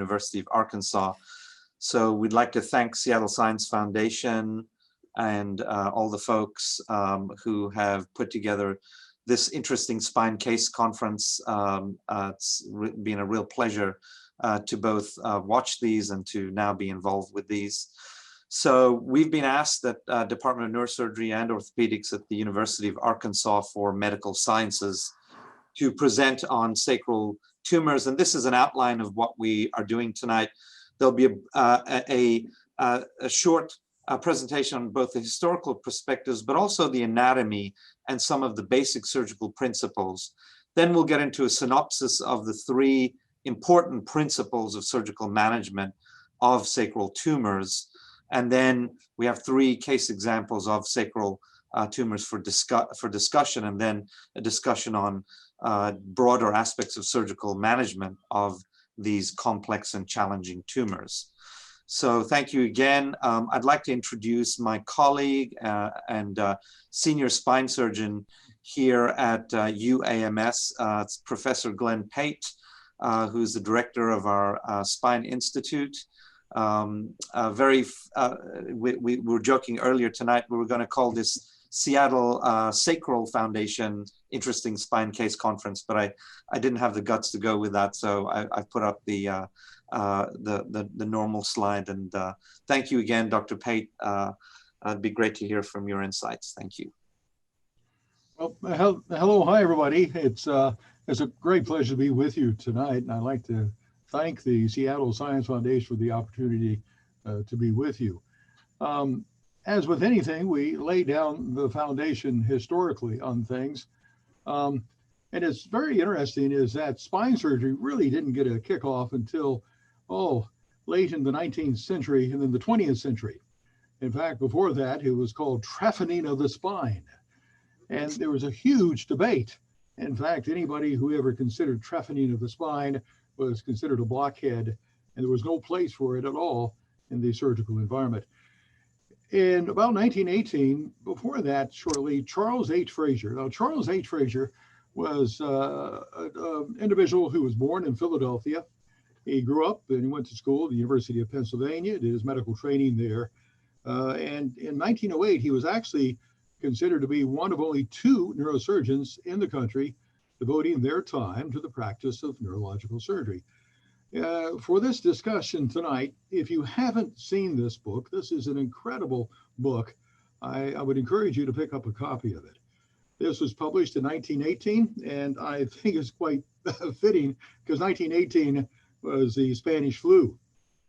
University of Arkansas. So we'd like to thank Seattle Science Foundation and all the folks who have put together this interesting spine case conference. It's been a real pleasure to both watch these and to now be involved with these. So we've been asked at Department of Neurosurgery and Orthopedics at the University of Arkansas for Medical Sciences to present on sacral tumors. And this is an outline of what we are doing tonight. There'll be a short presentation on both the historical perspectives, but also the anatomy and some of the basic surgical principles. Then we'll get into a synopsis of the three important principles of surgical management of sacral tumors. And then we have three case examples of sacral tumors for discussion, and then a discussion on broader aspects of surgical management of these complex and challenging tumors. So thank you again. I'd like to introduce my colleague and senior spine surgeon here at UAMS. It's Professor Glenn Pate, who's the director of our Spine Institute. We were joking earlier tonight, we were going to call this Seattle Sacral Foundation Interesting Spine Case Conference, but I didn't have the guts to go with that, so I put up the normal slide. And thank you again, Dr. Pate. It'd be great to hear from your insights. Thank you. Well, hello, hi everybody. It's a great pleasure to be with you tonight, and I'd like to thank the Seattle Science Foundation for the opportunity to be with you. As with anything, we lay down the foundation historically on things. And it's very interesting is that spine surgery really didn't get a kickoff until, late in the 19th century and then the 20th century. In fact, before that, it was called trephining of the spine. And there was a huge debate. In fact, anybody who ever considered trephining of the spine was considered a blockhead, and there was no place for it at all in the surgical environment. In about 1918, before that, shortly, Charles H. Frazier. Now, Charles H. Frazier was an individual who was born in Philadelphia. He grew up and he went to school at the University of Pennsylvania, did his medical training there. And in 1908, he was actually considered to be one of only two neurosurgeons in the country devoting their time to the practice of neurological surgery. For this discussion tonight, if you haven't seen this book, this is an incredible book. I would encourage you to pick up a copy of it. This was published in 1918, and I think it's quite fitting because 1918 was the Spanish flu.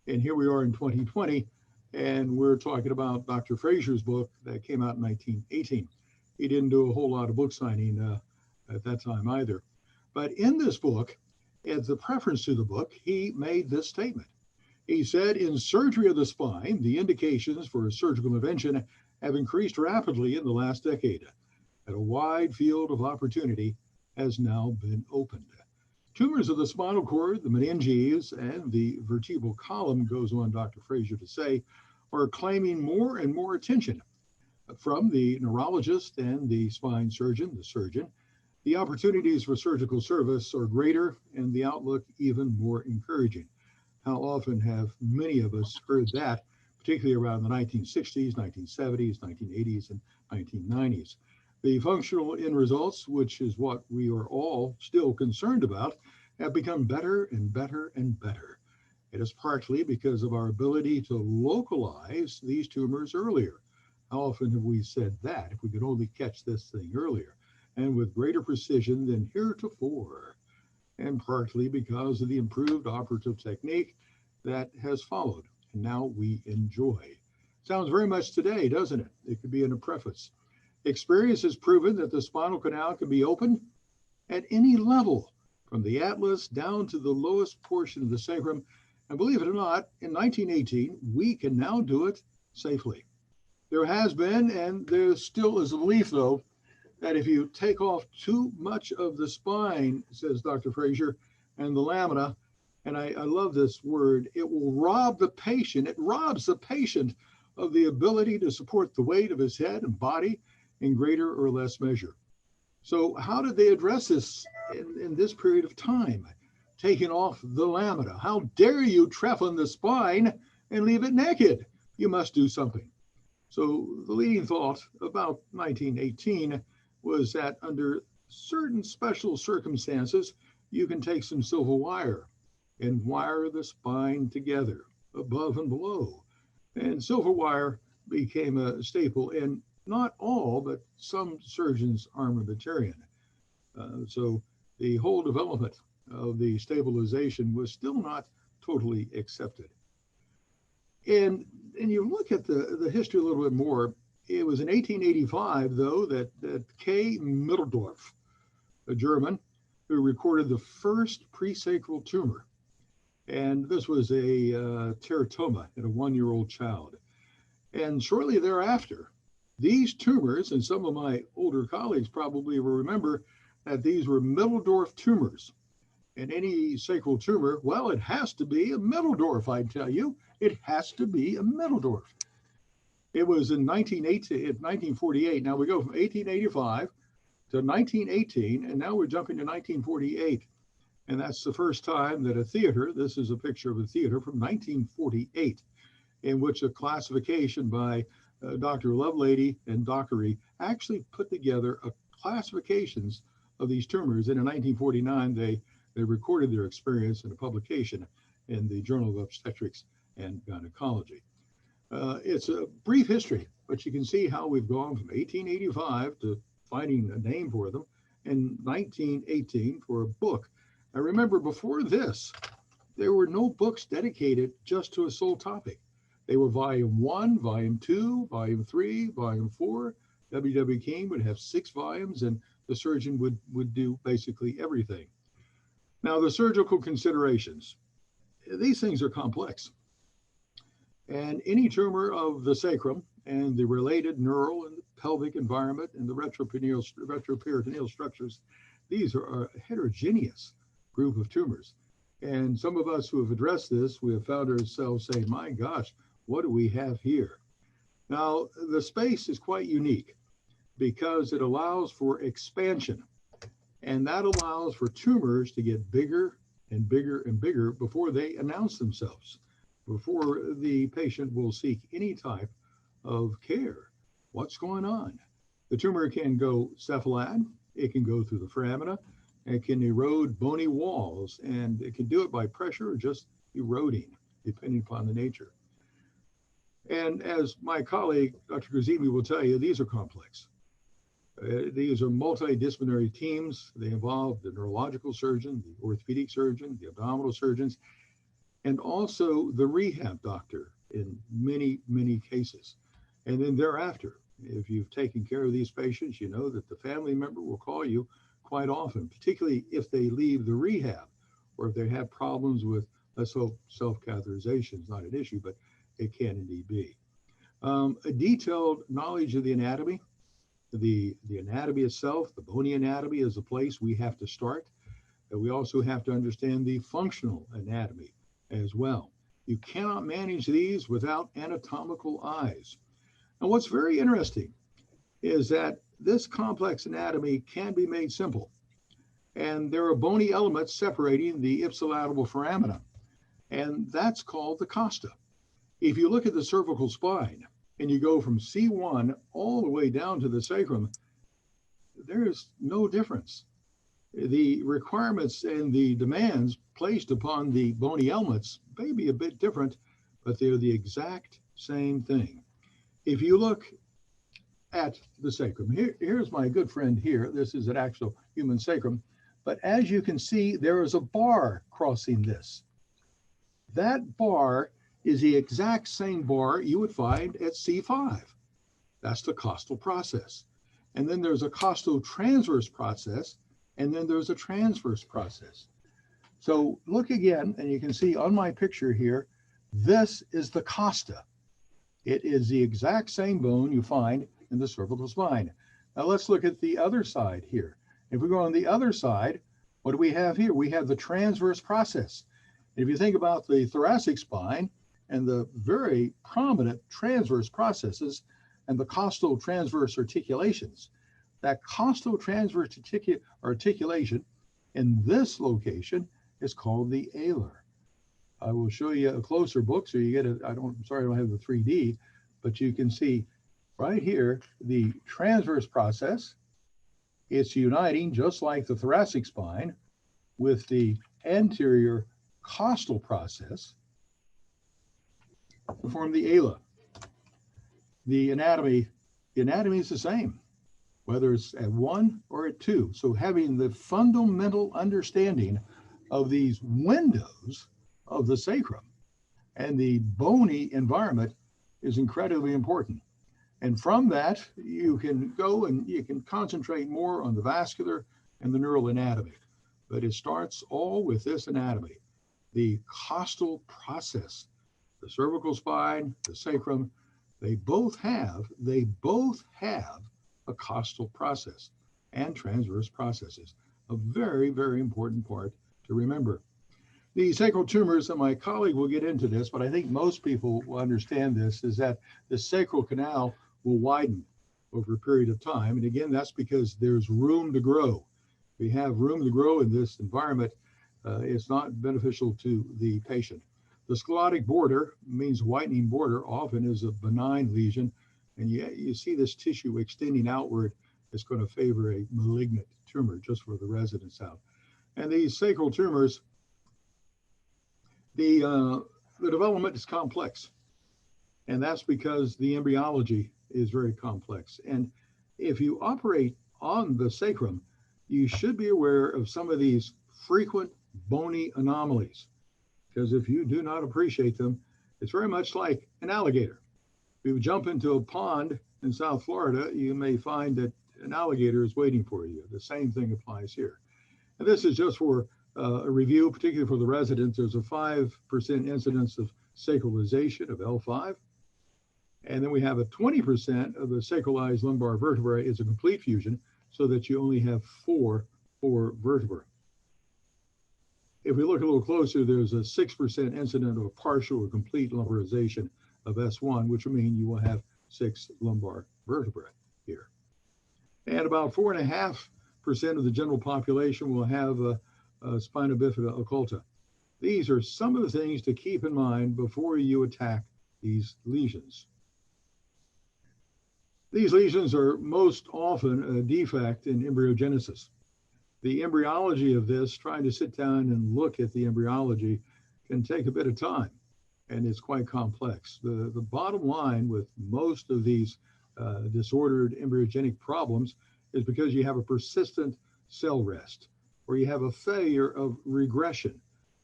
And here we are in 2020, and we're talking about Dr. Frazier's book that came out in 1918. He didn't do a whole lot of book signing at that time either. But in this book, as the preface to the book, he made this statement. He said, in surgery of the spine, the indications for surgical intervention have increased rapidly in the last decade, and a wide field of opportunity has now been opened. Tumors of the spinal cord, the meninges, and the vertebral column, goes on Dr. Frazier to say, are claiming more and more attention from the neurologist and the spine surgeon, the surgeon. The opportunities for surgical service are greater and the outlook even more encouraging. How often have many of us heard that, particularly around the 1960s, 1970s, 1980s, and 1990s? The functional end results, which is what we are all still concerned about, have become better and better and better. It is partly because of our ability to localize these tumors earlier. How often have we said that? If we could only catch this thing earlier and with greater precision than heretofore, and partly because of the improved operative technique that has followed and now we enjoy. Sounds very much today, doesn't it? It could be in a preface. Experience has proven that the spinal canal can be opened at any level, from the atlas down to the lowest portion of the sacrum. And believe it or not, in 1918, we can now do it safely. There has been, and there still is a belief though, that if you take off too much of the spine, says Dr. Frazier, and the lamina, and I love this word, it will rob the patient. It robs the patient of the ability to support the weight of his head and body in greater or less measure. So how did they address this in this period of time? taking off the lamina. How dare you trephine the spine and leave it naked? You must do something. So the leading thought about 1918 was that under certain special circumstances, you can take some silver wire and wire the spine together above and below. And silver wire became a staple in not all, but some surgeons' armamentarium. So the whole development of the stabilization was still not totally accepted. And you look at the history a little bit more, it was in 1885, though, that K. Mitteldorf, a German, who recorded the first presacral tumor. And this was a teratoma in a 1-year-old child. And shortly thereafter, these tumors, and some of my older colleagues probably will remember that these were Mitteldorf tumors. And any sacral tumor, well, it has to be a Mitteldorf, I tell you. It has to be a Mitteldorf. It was in 1948. Now we go from 1885 to 1918, and now we're jumping to 1948. And that's the first time that a theater, this is a picture of a theater from 1948, in which a classification by Dr. Lovelady and Dockery actually put together classifications of these tumors. And in 1949, they recorded their experience in a publication in the Journal of Obstetrics and Gynecology. It's a brief history, but you can see how we've gone from 1885 to finding a name for them in 1918 for a book. I remember before this, there were no books dedicated just to a sole topic. They were volume 1, volume 2, volume 3, volume 4. W.W. King would have 6 volumes, and the surgeon would do basically everything. Now, the surgical considerations, these things are complex. And any tumor of the sacrum and the related neural and pelvic environment and the retroperitoneal structures, these are a heterogeneous group of tumors. And some of us who have addressed this, we have found ourselves saying, my gosh, what do we have here? Now, the space is quite unique because it allows for expansion. And that allows for tumors to get bigger and bigger and bigger before they announce themselves, before the patient will seek any type of care. What's going on? The tumor can go cephalad, it can go through the foramina, it can erode bony walls, and it can do it by pressure or just eroding, depending upon the nature. And as my colleague, Dr. Kazemi, will tell you, these are complex. These are multidisciplinary teams. They involve the neurological surgeon, the orthopedic surgeon, the abdominal surgeons, and also the rehab doctor in many, many cases. And then thereafter, if you've taken care of these patients, you know that the family member will call you quite often, particularly if they leave the rehab or if they have problems with, let's hope self-catheterization is not an issue, but it can indeed be. A detailed knowledge of the anatomy, the anatomy itself, the bony anatomy is a place we have to start. We also have to understand the functional anatomy as well. You cannot manage these without anatomical eyes. And what's very interesting is that this complex anatomy can be made simple. And there are bony elements separating the ipsilateral foramina, and that's called the costa. If you look at the cervical spine and you go from C1 all the way down to the sacrum, there's no difference. The requirements and the demands placed upon the bony elements may be a bit different, but they're the exact same thing. If you look at the sacrum, here's my good friend here. This is an actual human sacrum, but as you can see, there is a bar crossing this. That bar is the exact same bar you would find at C5. That's the costal process. And then there's a costal transverse process, and then there's a transverse process. So look again, and you can see on my picture here, this is the costa. It is the exact same bone you find in the cervical spine. Now let's look at the other side here. If we go on the other side, what do we have here? We have the transverse process. If you think about the thoracic spine and the very prominent transverse processes and the costal transverse articulations, that costal transverse articulation in this location is called the alar. I will show you a closer book so you get it. I'm sorry I don't have the 3D, but you can see right here the transverse process. It's uniting, just like the thoracic spine, with the anterior costal process to form the ala. The anatomy is the same, whether it's at 1 or at 2. So having the fundamental understanding of these windows of the sacrum and the bony environment is incredibly important. And from that, you can go and you can concentrate more on the vascular and the neural anatomy. But it starts all with this anatomy, the costal process. The cervical spine, the sacrum, they both have a costal process and transverse processes. A very, very important part to remember. The sacral tumors, and my colleague will get into this, but I think most people will understand this, is that the sacral canal will widen over a period of time. And again, that's because there's room to grow. We have room to grow in this environment. It's not beneficial to the patient. The sclerotic border means whitening border, often is a benign lesion. And you see this tissue extending outward. It's going to favor a malignant tumor, just for the residents out. And these sacral tumors, the development is complex. And that's because the embryology is very complex. And if you operate on the sacrum, you should be aware of some of these frequent bony anomalies, because if you do not appreciate them, it's very much like an alligator. If you jump into a pond in South Florida, you may find that an alligator is waiting for you. The same thing applies here. And this is just for a review, particularly for the residents. There's a 5% incidence of sacralization of L5. And then we have a 20% of the sacralized lumbar vertebrae is a complete fusion, so that you only have four vertebrae. If we look a little closer, there's a 6% incident of a partial or complete lumbarization of S1, which will mean you will have 6 lumbar vertebrae here. And about 4.5% of the general population will have a spina bifida occulta. These are some of the things to keep in mind before you attack these lesions. These lesions are most often a defect in embryogenesis. The embryology of this, trying to sit down and look at the embryology, can take a bit of time, and it's quite complex. The bottom line with most of these disordered embryogenic problems is because you have a persistent cell rest, or you have a failure of regression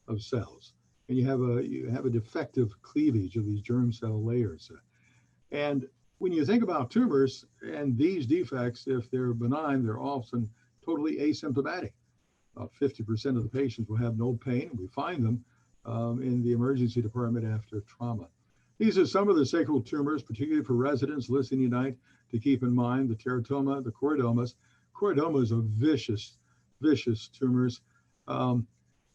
of cells, and you have a defective cleavage of these germ cell layers. And when you think about tumors and these defects, if they're benign, they're often totally asymptomatic. About 50% of the patients will have no pain. We find them in the emergency department after trauma. These are some of the sacral tumors, particularly for residents listening tonight, to keep in mind: the teratoma, the chordomas. Chordomas are vicious tumors.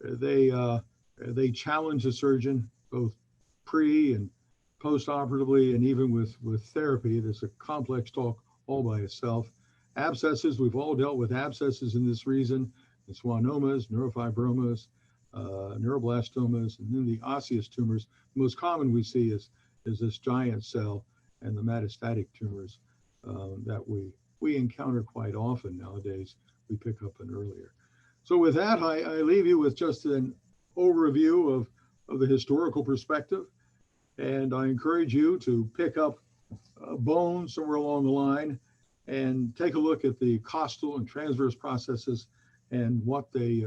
They challenge the surgeon both pre and post-operatively, and even with therapy. There's a complex talk all by itself. Abscesses, we've all dealt with abscesses in this region: the schwannomas, neurofibromas, neuroblastomas, and then the osseous tumors. The most common we see is this giant cell and the metastatic tumors that we encounter quite often nowadays. We pick up on earlier. So with that, I leave you with just an overview of the historical perspective. And I encourage you to pick up bone somewhere along the line and take a look at the costal and transverse processes and what they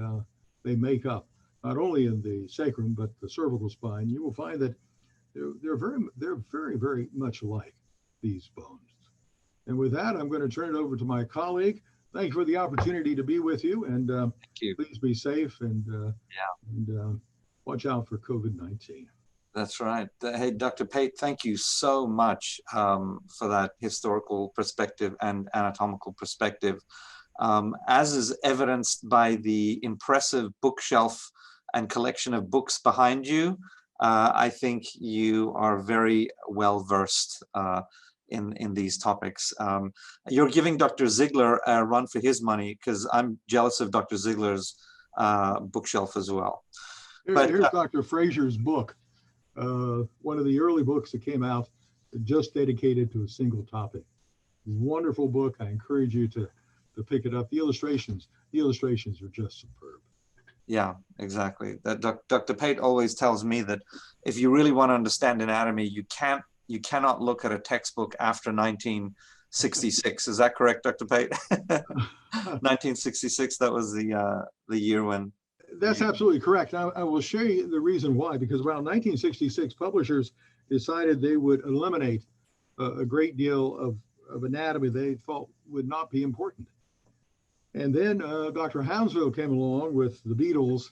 make up, not only in the sacrum, but the cervical spine. You will find that they're very, very much alike, these bones. And with that, I'm going to turn it over to my colleague. Thank you for the opportunity to be with you, and Thank you. Please be safe and watch out for COVID-19. That's right. Hey, Dr. Pate, thank you so much for that historical perspective and anatomical perspective. As is evidenced by the impressive bookshelf and collection of books behind you, I think you are very well versed in these topics. You're giving Dr. Ziegler a run for his money, because I'm jealous of Dr. Ziegler's bookshelf as well. Here's Dr. Fraser's book, one of the early books that came out just dedicated to a single topic. Wonderful book. I encourage you to pick it up. The illustrations are just superb. Yeah, exactly. That Dr. Pate always tells me that if you really want to understand anatomy, you cannot look at a textbook after 1966. Is that correct, Dr. Pate? 1966. That was the year when. That's absolutely correct. I will show you the reason why, because around 1966, publishers decided they would eliminate a great deal of anatomy they thought would not be important. And then Dr. Hounsfield came along with the Beatles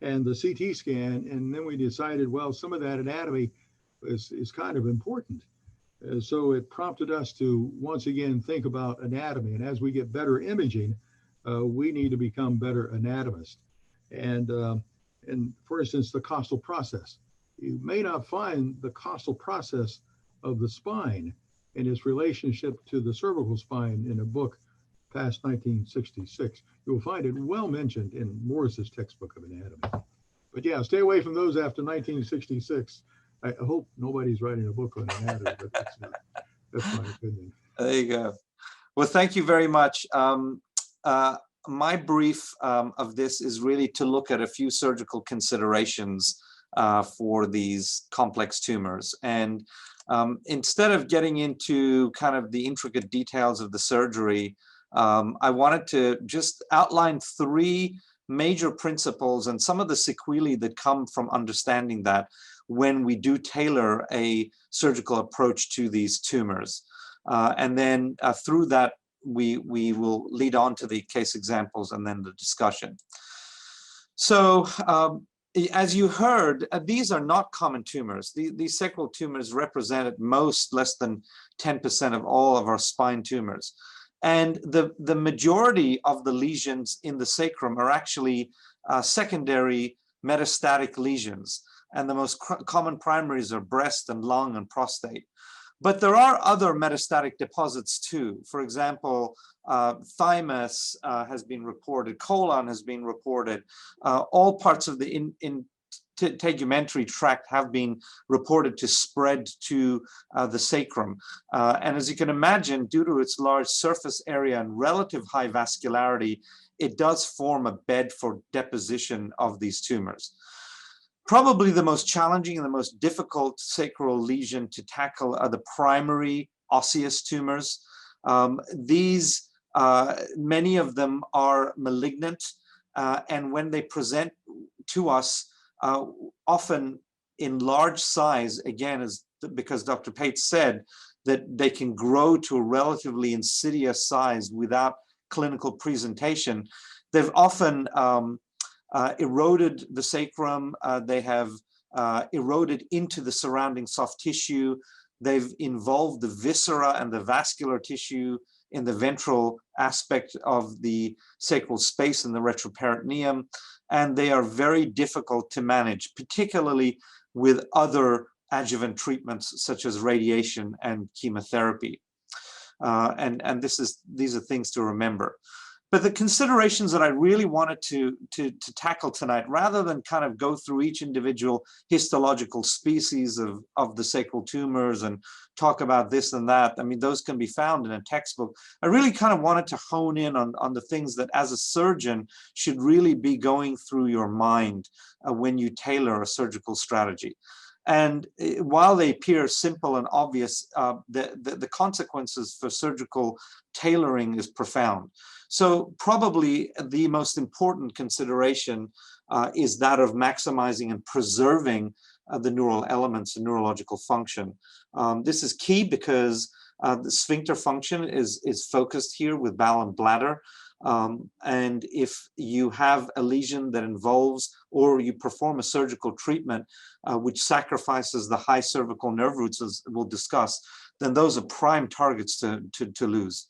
and the CT scan, and then we decided, well, some of that anatomy is kind of important. So it prompted us to once again think about anatomy. And as we get better imaging, we need to become better anatomists. And for instance, the costal process. You may not find the costal process of the spine and its relationship to the cervical spine in a book past 1966. You'll find it well mentioned in Morris's textbook of anatomy. But yeah, stay away from those after 1966. I hope nobody's writing a book on anatomy, but that's my opinion. There you go. Well, thank you very much. My brief of this is really to look at a few surgical considerations for these complex tumors. And instead of getting into kind of the intricate details of the surgery, I wanted to just outline three major principles and some of the sequelae that come from understanding that when we do tailor a surgical approach to these tumors. And then through that, we will lead on to the case examples and then the discussion. So as you heard, these are not common tumors. These sacral tumors represent at most less than 10% of all of our spine tumors. And the majority of the lesions in the sacrum are actually secondary metastatic lesions. And the most common primaries are breast and lung and prostate. But there are other metastatic deposits too. For example, thymus has been reported, colon has been reported. All parts of the integumentary tract have been reported to spread to the sacrum. And as you can imagine, due to its large surface area and relative high vascularity, it does form a bed for deposition of these tumors. Probably the most challenging and the most difficult sacral lesion to tackle are the primary osseous tumors. These, many of them are malignant, and when they present to us, often in large size, again, because Dr. Pate said that they can grow to a relatively insidious size without clinical presentation, they've often eroded the sacrum, they have eroded into the surrounding soft tissue, they've involved the viscera and the vascular tissue in the ventral aspect of the sacral space in the retroperitoneum, and they are very difficult to manage, particularly with other adjuvant treatments such as radiation and chemotherapy. And these are things to remember. But the considerations that I really wanted to tackle tonight, rather than kind of go through each individual histological species of the sacral tumors and talk about this and that, I mean, those can be found in a textbook. I really kind of wanted to hone in on the things that as a surgeon should really be going through your mind when you tailor a surgical strategy. And while they appear simple and obvious, the consequences for surgical tailoring is profound. So probably the most important consideration is that of maximizing and preserving the neural elements and neurological function. This is key because the sphincter function is focused here with bowel and bladder. And if you have a lesion that involves, or you perform a surgical treatment which sacrifices the high cervical nerve roots, as we'll discuss, then those are prime targets to lose.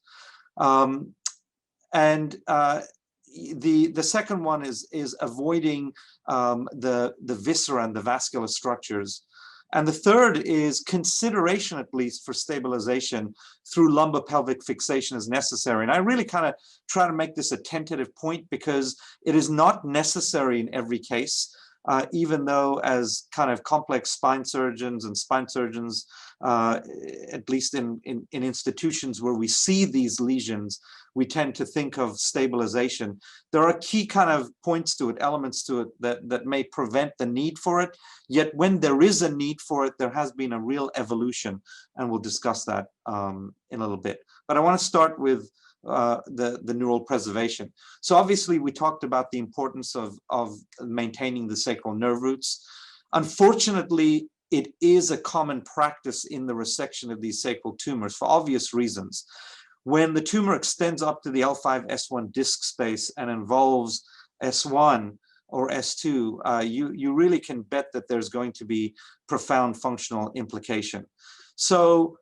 And the second one is avoiding the viscera and the vascular structures. And the third is consideration, at least, for stabilization through lumbopelvic fixation is necessary. And I really kind of try to make this a tentative point because it is not necessary in every case, even though as kind of complex spine surgeons and spine surgeons, at least in institutions where we see these lesions, we tend to think of stabilization. There are key kind of points to it, elements to it that may prevent the need for it. Yet when there is a need for it, there has been a real evolution, and we'll discuss that in a little bit. But I want to start with the neural preservation. So obviously we talked about the importance of maintaining the sacral nerve roots. Unfortunately, it is a common practice in the resection of these sacral tumors for obvious reasons. When the tumor extends up to the L5-S1 disc space and involves S1 or S2, you really can bet that there's going to be profound functional implication. So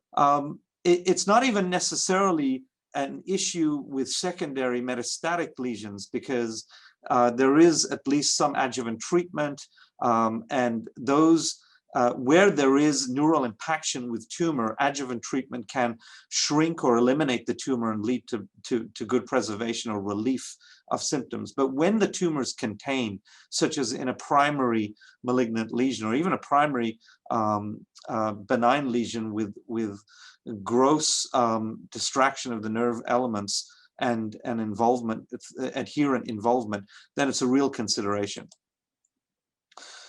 it's not even necessarily an issue with secondary metastatic lesions because there is at least some adjuvant treatment, and those where there is neural impaction with tumor, adjuvant treatment can shrink or eliminate the tumor and lead to good preservation or relief of symptoms. But when the tumor is contained, such as in a primary malignant lesion or even a primary benign lesion with gross distraction of the nerve elements and involvement, adherent involvement, then it's a real consideration.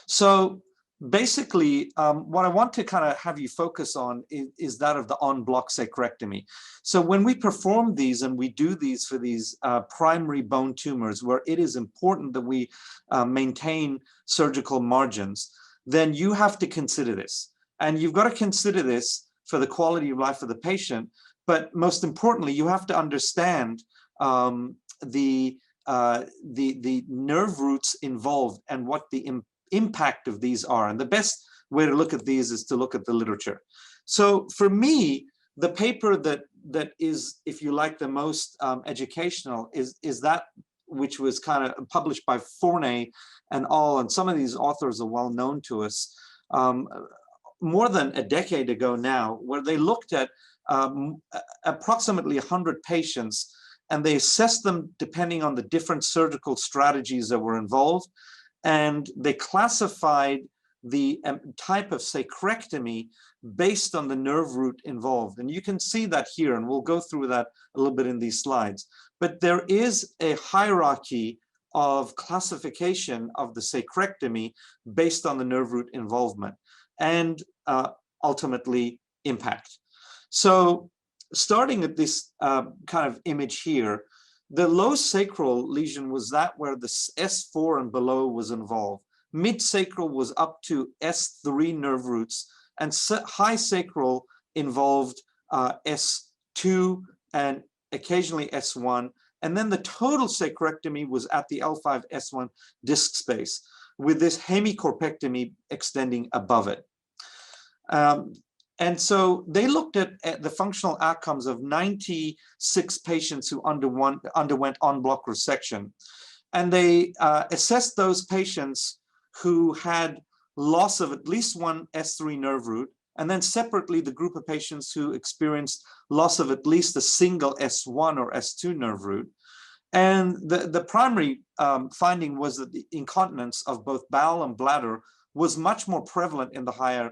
So basically, what I want to kind of have you focus on is that of the en-bloc sacrectomy. So when we perform these, and we do these for these primary bone tumors where it is important that we maintain surgical margins, then you have to consider this. And you've got to consider this for the quality of life of the patient. But most importantly, you have to understand the nerve roots involved and what the impact of these are. And the best way to look at these is to look at the literature. So for me, the paper that is, if you like, the most educational is that which was kind of published by Forney and all, and some of these authors are well known to us, more than a decade ago now, where they looked at approximately 100 patients, and they assessed them depending on the different surgical strategies that were involved. And they classified the type of sacrectomy based on the nerve root involved. And you can see that here, and we'll go through that a little bit in these slides. But there is a hierarchy of classification of the sacrectomy based on the nerve root involvement and ultimately impact. So starting at this kind of image here, the low sacral lesion was that where the S4 and below was involved. Mid sacral was up to S3 nerve roots, and high sacral involved S2 and occasionally S1. And then the total sacrectomy was at the L5-S1 disc space, with this hemicorpectomy extending above it. And so they looked at the functional outcomes of 96 patients who underwent en-bloc resection. And they assessed those patients who had loss of at least one S3 nerve root, and then separately the group of patients who experienced loss of at least a single S1 or S2 nerve root. And the primary finding was that the incontinence of both bowel and bladder was much more prevalent in the higher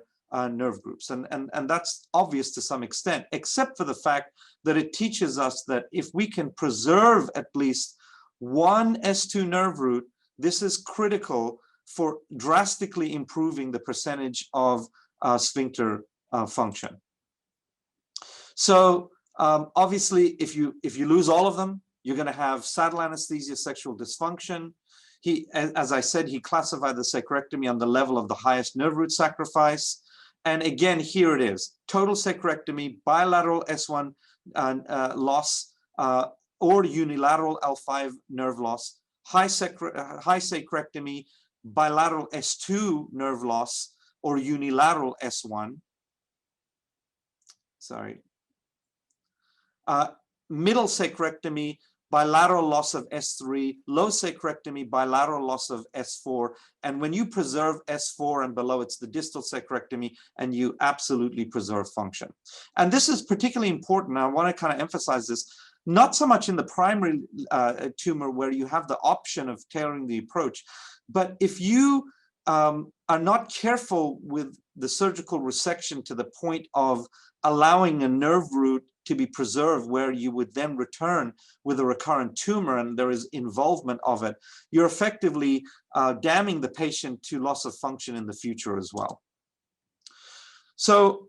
nerve groups. And that's obvious to some extent, except for the fact that it teaches us that if we can preserve at least one S2 nerve root, this is critical for drastically improving the percentage of sphincter function. So obviously, if you lose all of them, you're going to have saddle anesthesia, sexual dysfunction. As I said, he classified the sacrectomy on the level of the highest nerve root sacrifice. And again, here it is: total sacrectomy, bilateral S1 loss, or unilateral L5 nerve loss, high sacrectomy, bilateral S2 nerve loss, or unilateral S1. Sorry. Middle sacrectomy bilateral loss of S3, low sacrectomy, bilateral loss of S4. And when you preserve S4 and below, it's the distal sacrectomy, and you absolutely preserve function. And this is particularly important. I want to kind of emphasize this, not so much in the primary tumor where you have the option of tailoring the approach, but if you are not careful with the surgical resection to the point of allowing a nerve root to be preserved where you would then return with a recurrent tumor and there is involvement of it, you're effectively damning the patient to loss of function in the future as well. So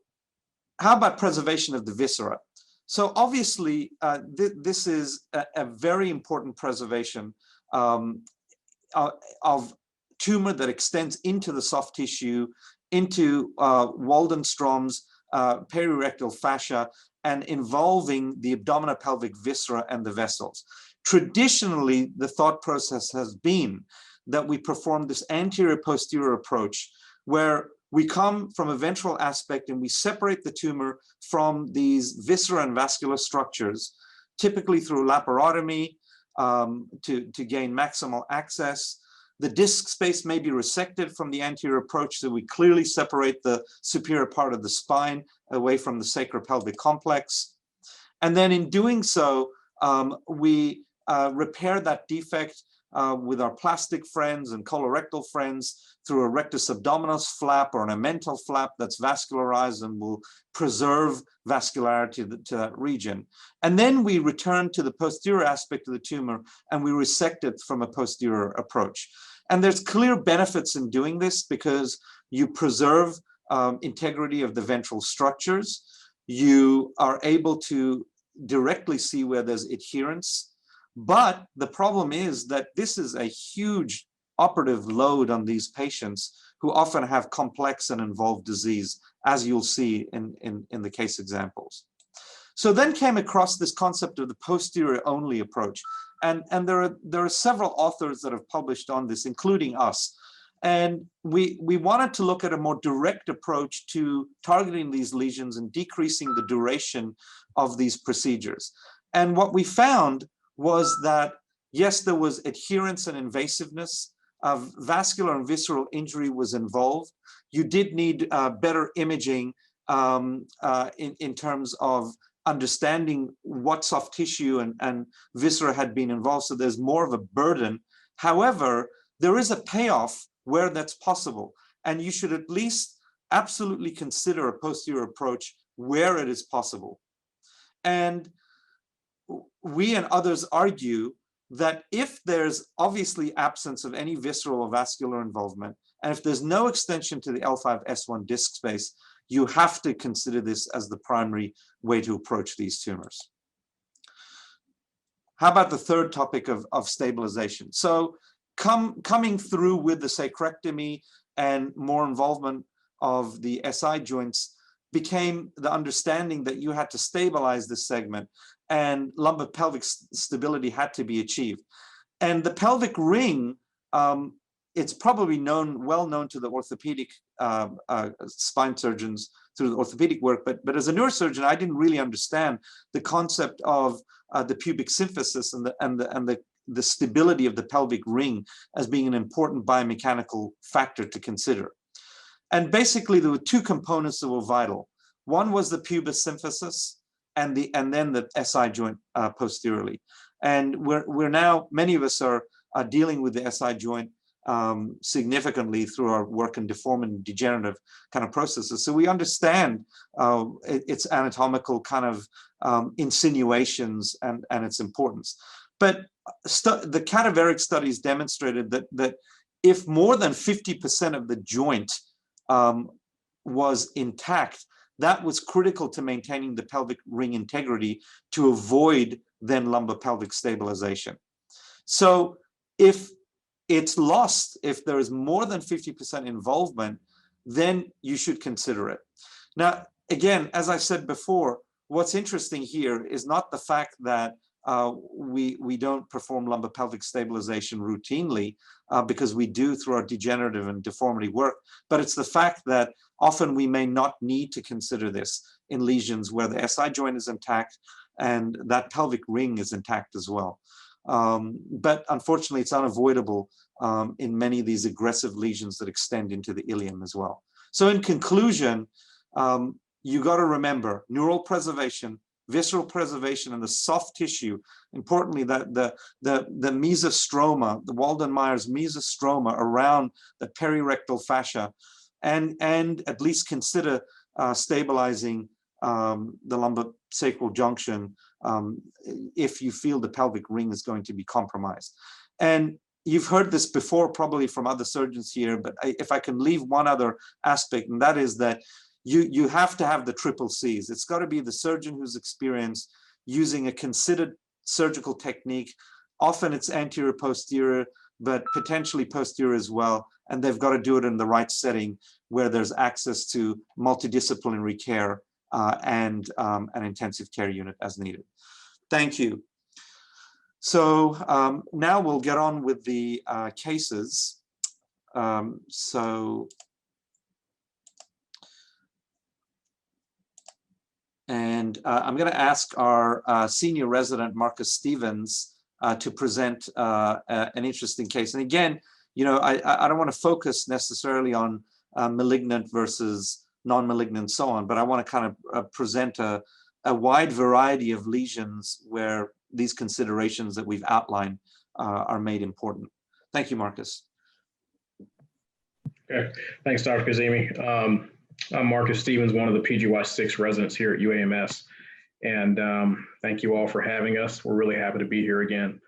how about preservation of the viscera? So obviously, this is a very important preservation of tumor that extends into the soft tissue, into Waldenstrom's perirectal fascia, and involving the abdominopelvic viscera and the vessels. Traditionally, the thought process has been that we perform this anterior-posterior approach where we come from a ventral aspect and we separate the tumor from these viscera and vascular structures, typically through laparotomy to gain maximal access. The disc space may be resected from the anterior approach, so we clearly separate the superior part of the spine away from the sacropelvic complex. And then in doing so, we repair that defect with our plastic friends and colorectal friends through a rectus abdominis flap or an amental flap that's vascularized and will preserve vascularity to that region. And then we return to the posterior aspect of the tumor and we resect it from a posterior approach. And there's clear benefits in doing this because you preserve integrity of the ventral structures. You are able to directly see where there's adherence. But the problem is that this is a huge operative load on these patients who often have complex and involved disease, as you'll see in the case examples. So then came across this concept of the posterior only approach. And there are several authors that have published on this, including us. And we wanted to look at a more direct approach to targeting these lesions and decreasing the duration of these procedures. And what we found was that, yes, there was adherence and invasiveness. Vascular and visceral injury was involved. You did need better imaging in terms of understanding what soft tissue and viscera had been involved, so there's more of a burden. However, there is a payoff where that's possible, and you should at least absolutely consider a posterior approach where it is possible. And we and others argue that if there's obviously absence of any visceral or vascular involvement, and if there's no extension to the L5-S1 disc space, you have to consider this as the primary way to approach these tumors. How about the third topic of stabilization? So coming through with the sacrectomy and more involvement of the SI joints became the understanding that you had to stabilize this segment and lumbar pelvic stability had to be achieved. And the pelvic ring, it's probably well known to the orthopedic spine surgeons through the orthopedic work, but as a neurosurgeon, I didn't really understand the concept of the pubic symphysis and the stability of the pelvic ring as being an important biomechanical factor to consider. And basically, there were two components that were vital. One was the pubis symphysis, and then the SI joint posteriorly. And we're now, many of us are dealing with the SI joint significantly through our work in deforming and degenerative kind of processes. So we understand its anatomical kind of insinuations and its importance. But the cadaveric studies demonstrated that if more than 50% of the joint was intact, that was critical to maintaining the pelvic ring integrity to avoid then lumbar pelvic stabilization. So if it's lost, if there is more than 50% involvement, then you should consider it. Now, again, as I said before, what's interesting here is not the fact that we don't perform lumbar pelvic stabilization routinely, because we do through our degenerative and deformity work, but it's the fact that often we may not need to consider this in lesions where the SI joint is intact and that pelvic ring is intact as well. But unfortunately, it's unavoidable in many of these aggressive lesions that extend into the ilium as well. So in conclusion, you got to remember neural preservation, visceral preservation, and the soft tissue. Importantly, that the mesostroma, the Walden-Myers mesostroma around the perirectal fascia, and at least consider stabilizing the lumbosacral junction if you feel the pelvic ring is going to be compromised. And you've heard this before probably from other surgeons here, but if I can leave one other aspect, and that is that you have to have the triple C's. It's got to be the surgeon who's experienced using a considered surgical technique. Often it's anterior, posterior, but potentially posterior as well. And they've got to do it in the right setting where there's access to multidisciplinary care and an intensive care unit as needed. Thank you. So now we'll get on with the cases. And I'm going to ask our senior resident, Marcus Stevens, to present an interesting case. And again, you know, I don't want to focus necessarily on malignant versus non-malignant and so on, but I want to kind of present a wide variety of lesions where these considerations that we've outlined are made important. Thank you, Marcus. Okay, thanks, Dr. Kazemi. I'm Marcus Stevens, one of the PGY6 residents here at UAMS, and thank you all for having us. We're really happy to be here again.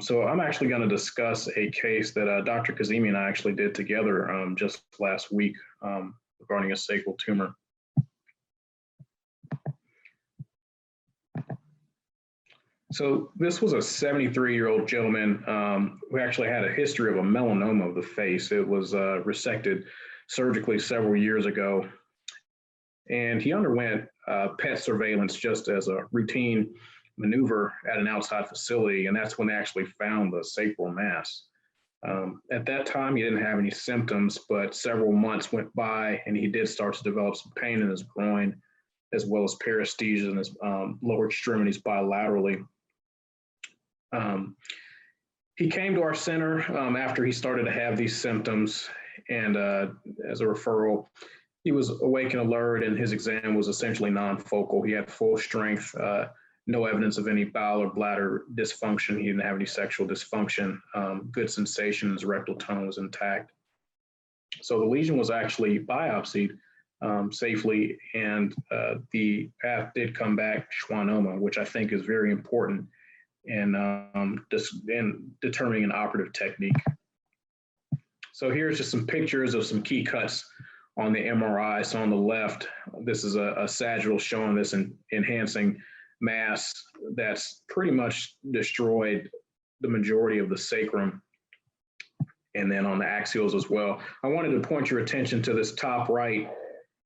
So I'm actually going to discuss a case that Dr. Kazemi and I actually did together just last week regarding a sacral tumor. So this was a 73-year-old gentleman who actually had a history of a melanoma of the face. It was resected surgically several years ago. And he underwent PET surveillance just as a routine maneuver at an outside facility. And that's when they actually found the sacral mass. At that time, he didn't have any symptoms, but several months went by and he did start to develop some pain in his groin, as well as paresthesia in his lower extremities bilaterally. He came to our center after he started to have these symptoms, and as a referral, he was awake and alert, and his exam was essentially non-focal. He had full strength, no evidence of any bowel or bladder dysfunction. He didn't have any sexual dysfunction, good sensation, his rectal tone was intact. So the lesion was actually biopsied safely, and the path did come back Schwannoma, which I think is very important in determining an operative technique. So here's just some pictures of some key cuts on the MRI. So on the left, this is a sagittal showing this enhancing mass that's pretty much destroyed the majority of the sacrum, and then on the axials as well. I wanted to point your attention to this top right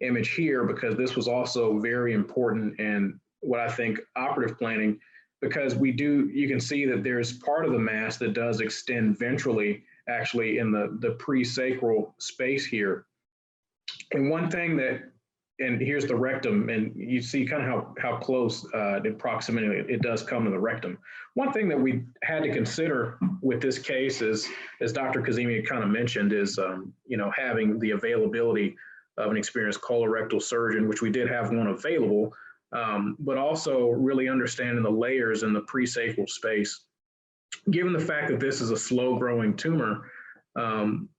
image here because this was also very important in what I think operative planning, because you can see that there's part of the mass that does extend ventrally, actually in the pre-sacral space here. And one thing and here's the rectum, and you see kind of how close in proximity it does come to the rectum. One thing that we had to consider with this case is, as Dr. Kazemi kind of mentioned, is having the availability of an experienced colorectal surgeon, which we did have one available, but also really understanding the layers in the pre-sacral space. Given the fact that this is a slow-growing tumor,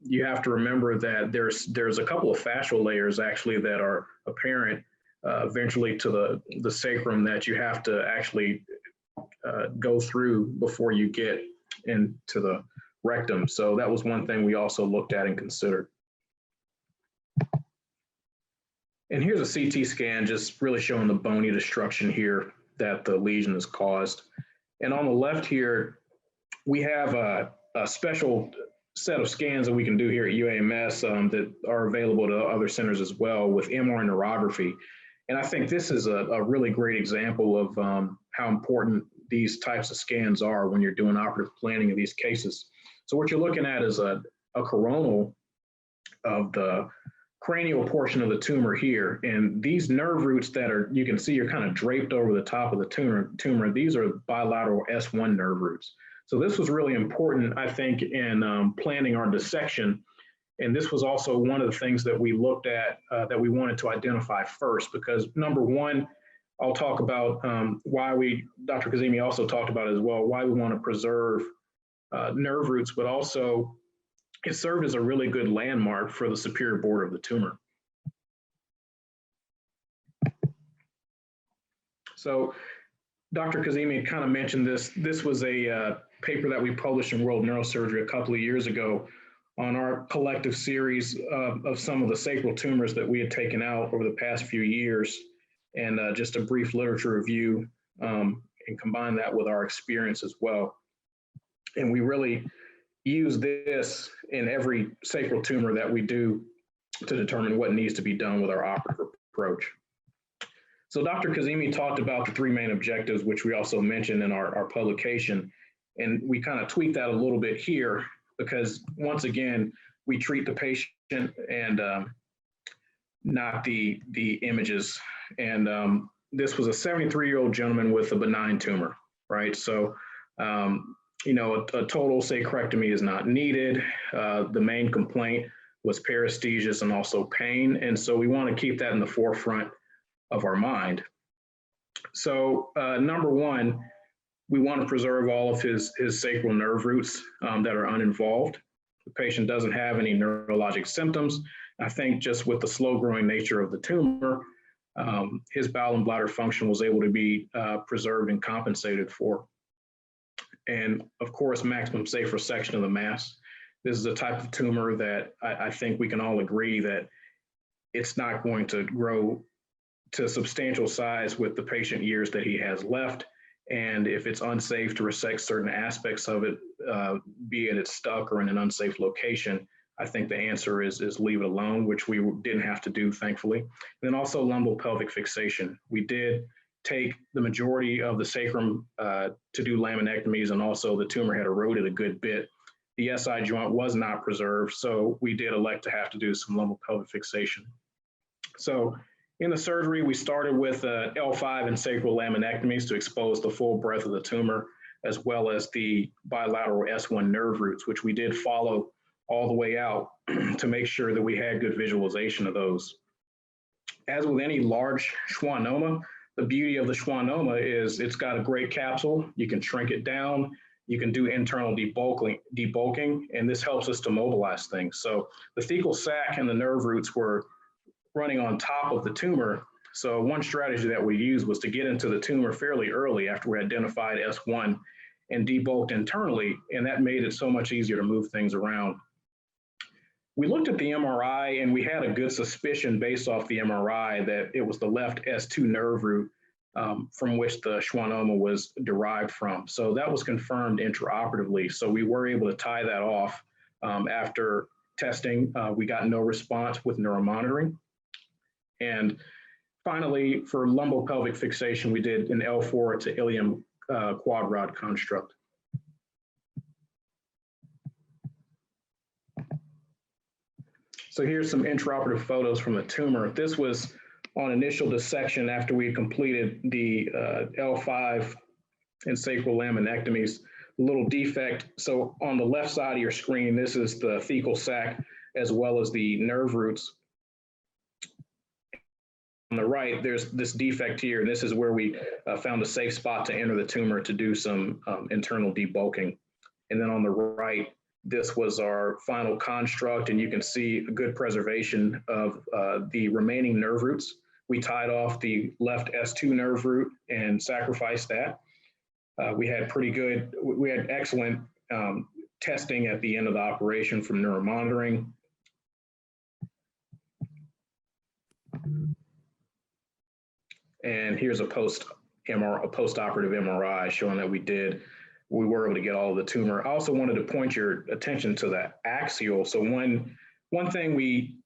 you have to remember that there's a couple of fascial layers actually that are apparent ventrally to the sacrum that you have to actually go through before you get into the rectum. So that was one thing we also looked at and considered. And here's a CT scan just really showing the bony destruction here that the lesion has caused. And on the left here, we have a special set of scans that we can do here at UAMS that are available to other centers as well with MR neurography. And I think this is a really great example of how important these types of scans are when you're doing operative planning of these cases. So what you're looking at is a coronal of the cranial portion of the tumor here. And these nerve roots that are, you can see, are kind of draped over the top of the tumor. These are bilateral S1 nerve roots. So this was really important, I think, in planning our dissection. And this was also one of the things that we looked at that we wanted to identify first, because number one, I'll talk about why Dr. Kazemi also talked about as well, why we want to preserve nerve roots, but also it served as a really good landmark for the superior border of the tumor. So Dr. Kazemi kind of mentioned this. This was a paper that we published in World Neurosurgery a couple of years ago on our collective series of some of the sacral tumors that we had taken out over the past few years, and just a brief literature review and combine that with our experience as well. And we really use this in every sacral tumor that we do to determine what needs to be done with our operative approach. So Dr. Kazemi talked about the three main objectives, which we also mentioned in our publication. And we kind of tweaked that a little bit here because, once again, we treat the patient and not the images. And this was a 73-year-old gentleman with a benign tumor, right? So, you know, a total sacrectomy is not needed. The main complaint was paresthesias and also pain. And so we want to keep that in the forefront of our mind. So number one, we want to preserve all of his sacral nerve roots that are uninvolved. The patient doesn't have any neurologic symptoms. I think just with the slow growing nature of the tumor, his bowel and bladder function was able to be preserved and compensated for. And of course, maximum safe resection of the mass. This is a type of tumor that I think we can all agree that it's not going to grow to substantial size with the patient years that he has left. And if it's unsafe to resect certain aspects of it, be it it's stuck or in an unsafe location, I think the answer is leave it alone, which we didn't have to do, thankfully. And then also lumbopelvic fixation. We did take the majority of the sacrum to do laminectomies, and also the tumor had eroded a good bit. The SI joint was not preserved, so we did elect to have to do some lumbopelvic fixation. So in the surgery, we started with L5 and sacral laminectomies to expose the full breadth of the tumor, as well as the bilateral S1 nerve roots, which we did follow all the way out to make sure that we had good visualization of those. As with any large schwannoma, the beauty of the schwannoma is it's got a great capsule. You can shrink it down. You can do internal debulking, and this helps us to mobilize things. So the thecal sac and the nerve roots were running on top of the tumor. So one strategy that we used was to get into the tumor fairly early after we identified S1 and debulked internally, and that made it so much easier to move things around. We looked at the MRI, and we had a good suspicion based off the MRI that it was the left S2 nerve root from which the schwannoma was derived from. So that was confirmed intraoperatively. So we were able to tie that off after testing. We got no response with neuromonitoring. And finally, for lumbopelvic fixation, we did an L4 to ilium quad rod construct. So here's some intraoperative photos from the tumor. This was on initial dissection after we completed the L5 and sacral laminectomies. Little defect. So on the left side of your screen, this is the thecal sac as well as the nerve roots. On the right, there's this defect here. This is where we found a safe spot to enter the tumor to do some internal debulking. And then on the right, this was our final construct, and you can see a good preservation of the remaining nerve roots. We tied off the left S2 nerve root and sacrificed that. We had excellent testing at the end of the operation from neuromonitoring. And here's a post-operative MRI showing that we were able to get all of the tumor. I also wanted to point your attention to the axial. So one thing we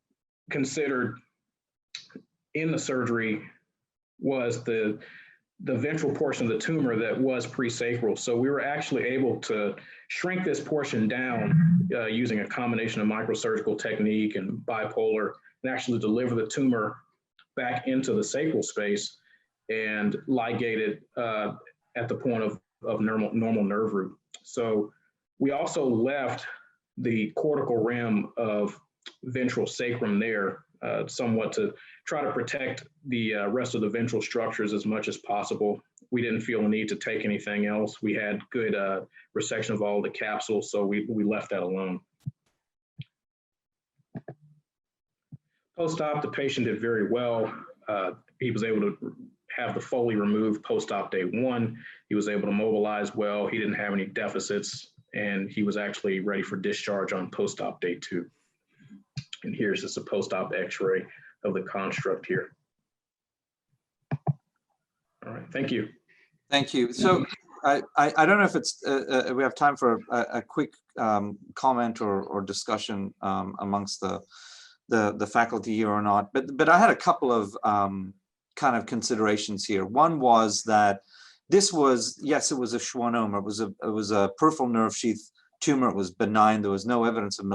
considered in the surgery was the ventral portion of the tumor that was presacral. So we were actually able to shrink this portion down using a combination of microsurgical technique and bipolar. and actually deliver the tumor back into the sacral space and ligate it at the point of normal nerve root. So we also left the cortical rim of ventral sacrum there somewhat to try to protect the rest of the ventral structures as much as possible. We didn't feel the need to take anything else. We had good resection of all the capsules, so we left that alone. Post-op, the patient did very well. He was able to have the Foley removed post-op day 1. He was able to mobilize well. He didn't have any deficits, and he was actually ready for discharge on post-op day 2. And here's just a post-op x-ray of the construct here. All right, thank you. Thank you. So I don't know if it's we have time for a quick comment or discussion amongst the faculty here or not, but I had a couple of kind of considerations here. One was that this was, yes, it was a schwannoma. It was a peripheral nerve sheath tumor. It was benign. There was no evidence of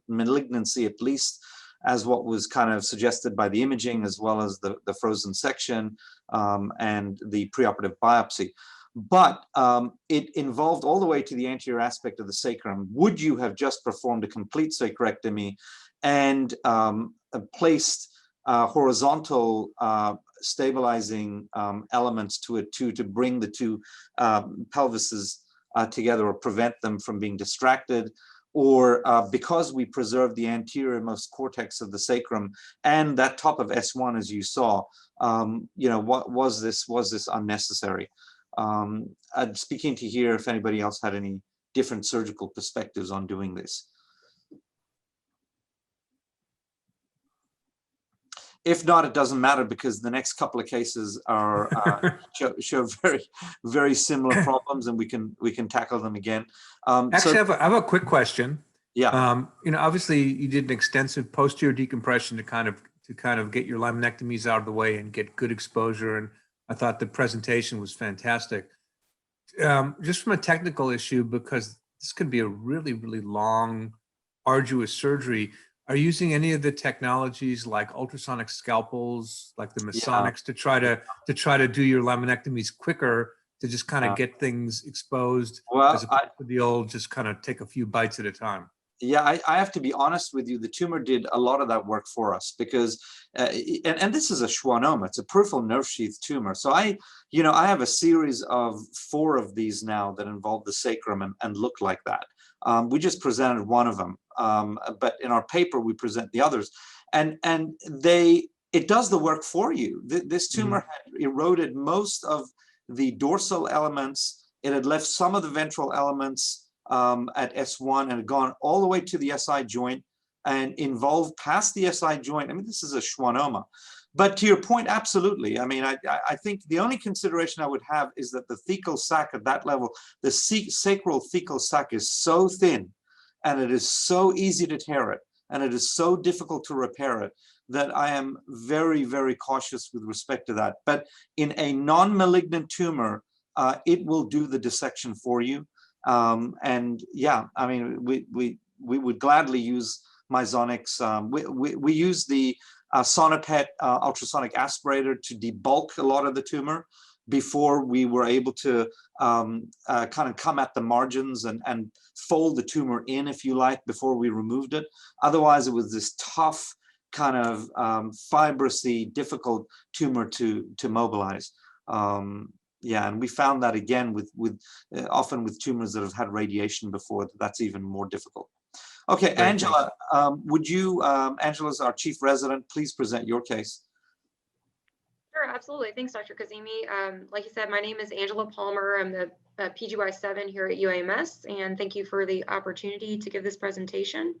malignancy, at least as what was kind of suggested by the imaging, as well as the frozen section and the preoperative biopsy. But it involved all the way to the anterior aspect of the sacrum. Would you have just performed a complete sacrectomy and placed horizontal stabilizing elements to it to bring the two pelvises together or prevent them from being distracted? Or because we preserved the anterior-most cortex of the sacrum and that top of S1, as you saw, you know, what was this unnecessary? I'm speaking to hear if anybody else had any different surgical perspectives on doing this. If not, it doesn't matter, because the next couple of cases are show very similar problems, and we can tackle them again. Actually, I have a quick question. Yeah. You know, obviously, you did an extensive posterior decompression to kind of get your laminectomies out of the way and get good exposure, and I thought the presentation was fantastic. Just from a technical issue, because this could be a really long, arduous surgery. Are you using any of the technologies like ultrasonic scalpels, like the Masonics, to try to do your laminectomies quicker, to just kind of get things exposed, well, as opposed to the old just kind of take a few bites at a time? Yeah, I have to be honest with you. The tumor did a lot of that work for us, because, and this is a schwannoma. It's a peripheral nerve sheath tumor. So I have a series of 4 of these now that involve the sacrum and look like that. We just presented one of them, but in our paper we present the others, and it does the work for you. This tumor had eroded most of the dorsal elements. It had left some of the ventral elements at S1 and had gone all the way to the SI joint and involved past the SI joint. I mean, this is a schwannoma. But to your point, absolutely. I mean, I think the only consideration I would have is that the thecal sac at that level, the sacral thecal sac, is so thin, and it is so easy to tear it, and it is so difficult to repair it, that I am very cautious with respect to that. But in a non-malignant tumor, it will do the dissection for you. And yeah, I mean, we would gladly use Misonics. We use the Sonopet ultrasonic aspirator to debulk a lot of the tumor before we were able to kind of come at the margins and fold the tumor in, if you like, before we removed it. Otherwise, it was this tough kind of fibrously difficult tumor to mobilize. Yeah, and we found that again with often with tumors that have had radiation before, that's even more difficult. Okay, Angela, would you, Angela's our chief resident, please present your case. Sure, absolutely. Thanks, Dr. Kazemi. Like you said, my name is Angela Palmer. I'm the PGY7 here at UAMS, and thank you for the opportunity to give this presentation.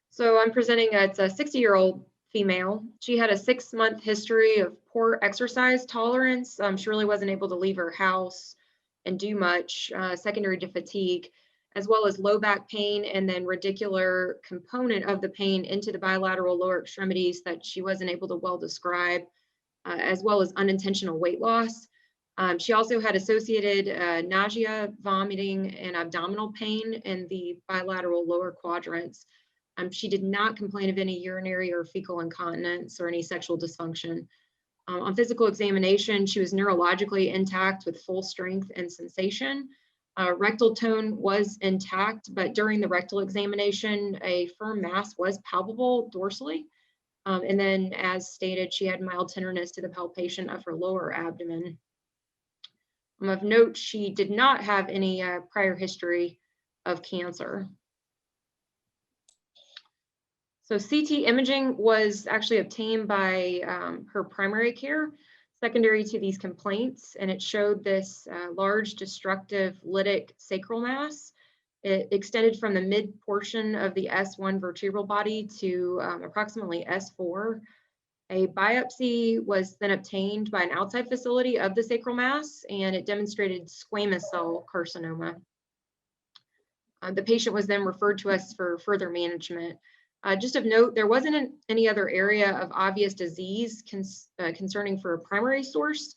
So I'm presenting, it's a 60-year-old female. She had a 6-month history of poor exercise tolerance. She really wasn't able to leave her house and do much, secondary to fatigue, as well as low back pain, and then radicular component of the pain into the bilateral lower extremities that she wasn't able to well describe, as well as unintentional weight loss. She also had associated nausea, vomiting, and abdominal pain in the bilateral lower quadrants. She did not complain of any urinary or fecal incontinence or any sexual dysfunction. On physical examination, she was neurologically intact with full strength and sensation. Rectal tone was intact, but during the rectal examination, a firm mass was palpable dorsally. And then, as stated, she had mild tenderness to the palpation of her lower abdomen. Of note, she did not have any prior history of cancer. So CT imaging was actually obtained by her primary care, secondary to these complaints, and it showed this large destructive lytic sacral mass. It extended from the mid portion of the S1 vertebral body to approximately S4. A biopsy was then obtained by an outside facility of the sacral mass, and it demonstrated squamous cell carcinoma. The patient was then referred to us for further management. Just of note, there wasn't any other area of obvious disease concerning for a primary source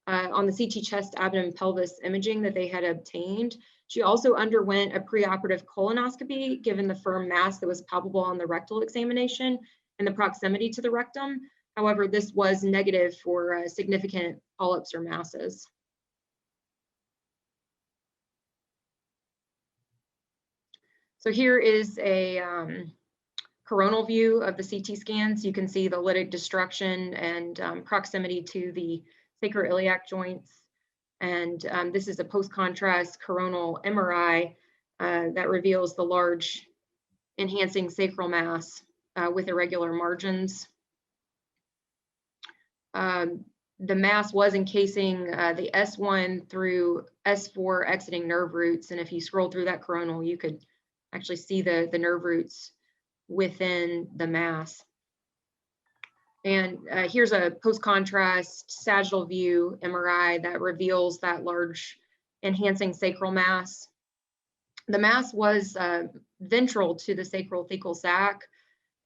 on the CT chest, abdomen, pelvis imaging that they had obtained. She also underwent a preoperative colonoscopy given the firm mass that was palpable on the rectal examination and the proximity to the rectum. However, this was negative for significant polyps or masses. So here is a coronal view of the CT scans. You can see the lytic destruction and proximity to the sacroiliac joints. And this is a post-contrast coronal MRI that reveals the large enhancing sacral mass with irregular margins. The mass was encasing the S1 through S4 exiting nerve roots. And if you scroll through that coronal, you could actually see the nerve roots within the mass. And here's a post-contrast sagittal view MRI that reveals that large enhancing sacral mass. The mass was ventral to the sacral thecal sac,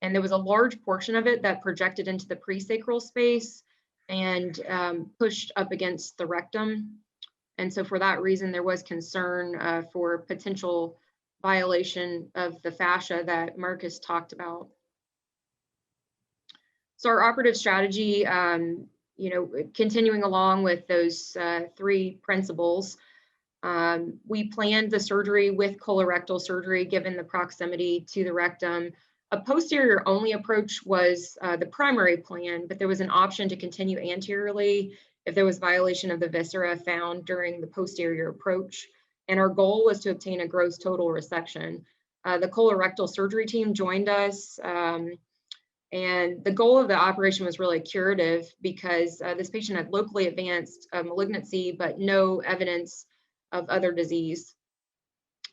and there was a large portion of it that projected into the presacral space and pushed up against the rectum. And so for that reason, there was concern for potential violation of the fascia that Marcus talked about. So our operative strategy, continuing along with those three principles, we planned the surgery with colorectal surgery given the proximity to the rectum. A posterior only approach was the primary plan, but there was an option to continue anteriorly if there was violation of the viscera found during the posterior approach. And our goal was to obtain a gross total resection. The colorectal surgery team joined us, and the goal of the operation was really curative because this patient had locally advanced malignancy, but no evidence of other disease.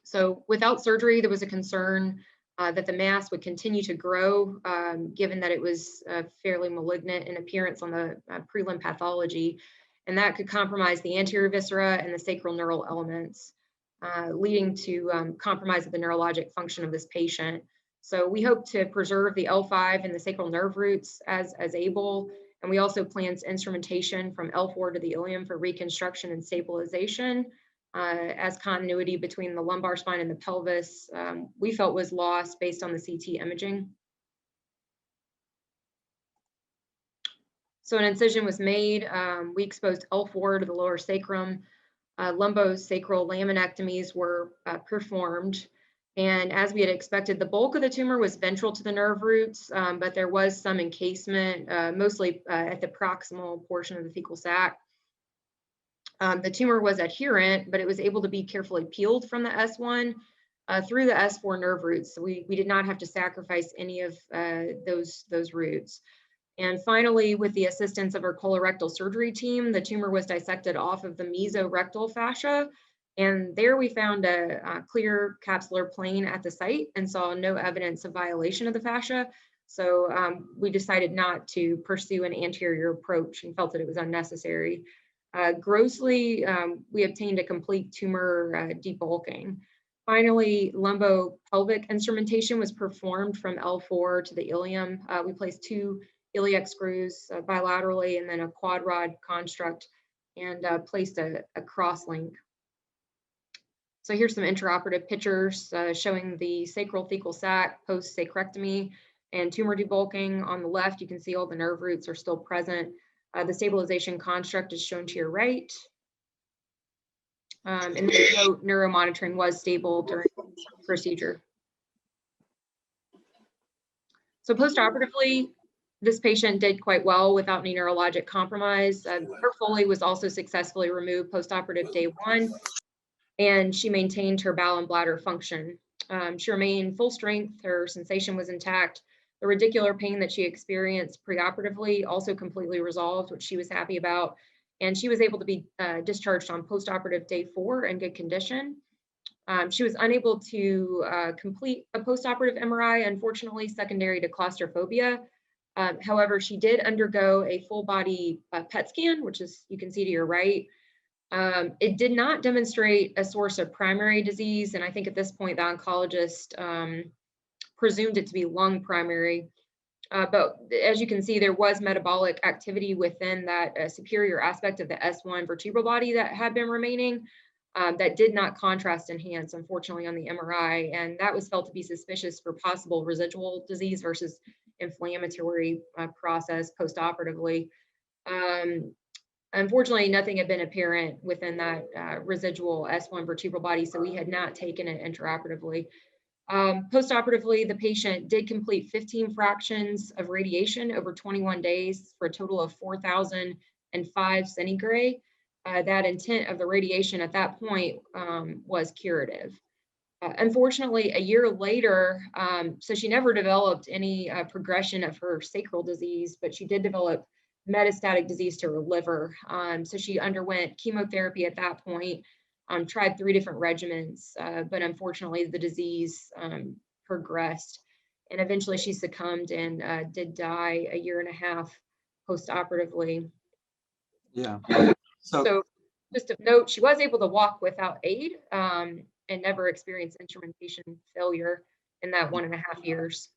So without surgery, there was a concern that the mass would continue to grow, given that it was fairly malignant in appearance on the prelim pathology, and that could compromise the anterior viscera and the sacral neural elements, leading to compromise of the neurologic function of this patient. So we hope to preserve the L5 and the sacral nerve roots as able, and we also planned instrumentation from L4 to the ilium for reconstruction and stabilization, as continuity between the lumbar spine and the pelvis we felt was lost based on the CT imaging. So an incision was made. We exposed L4 to the lower sacrum. Lumbosacral laminectomies were performed. And as we had expected, the bulk of the tumor was ventral to the nerve roots, but there was some encasement, mostly at the proximal portion of the thecal sac. The tumor was adherent, but it was able to be carefully peeled from the S1 through the S4 nerve roots. So we did not have to sacrifice any of those roots. And finally, with the assistance of our colorectal surgery team, the tumor was dissected off of the mesorectal fascia. And there we found a clear capsular plane at the site and saw no evidence of violation of the fascia. So we decided not to pursue an anterior approach and felt that it was unnecessary. Grossly, we obtained a complete tumor debulking. Finally, lumbopelvic instrumentation was performed from L4 to the ilium. We placed 2 iliac screws bilaterally and then a quad rod construct and placed a cross link. So here's some intraoperative pictures showing the sacral thecal sac post-sacrectomy and tumor debulking. On the left, you can see all the nerve roots are still present. The stabilization construct is shown to your right. And then no neuromonitoring was stable during the procedure. So post-operatively, this patient did quite well without any neurologic compromise. Her Foley was also successfully removed post-operative day 1, and she maintained her bowel and bladder function. She remained full strength, her sensation was intact. The radicular pain that she experienced preoperatively also completely resolved, which she was happy about. And she was able to be discharged on post-operative day 4 in good condition. She was unable to complete a post-operative MRI, unfortunately, secondary to claustrophobia. However, she did undergo a full body PET scan, which is, you can see to your right. It did not demonstrate a source of primary disease. And I think at this point, the oncologist presumed it to be lung primary. But as you can see, there was metabolic activity within that superior aspect of the S1 vertebral body that had been remaining. That did not contrast enhance, unfortunately, on the MRI, and that was felt to be suspicious for possible residual disease versus inflammatory process post-operatively. Unfortunately, nothing had been apparent within that residual S1 vertebral body, so we had not taken it intraoperatively. Post-operatively, the patient did complete 15 fractions of radiation over 21 days for a total of 4,005 centigrade. That intent of the radiation at that point was curative. Unfortunately, a year later, so she never developed any progression of her sacral disease, but she did develop metastatic disease to her liver. So she underwent chemotherapy at that point, tried 3 different regimens, but unfortunately the disease progressed, and eventually she succumbed and did die a year and a half post-operatively. Yeah. So just to note, she was able to walk without aid and never experienced instrumentation failure in that 1.5 years.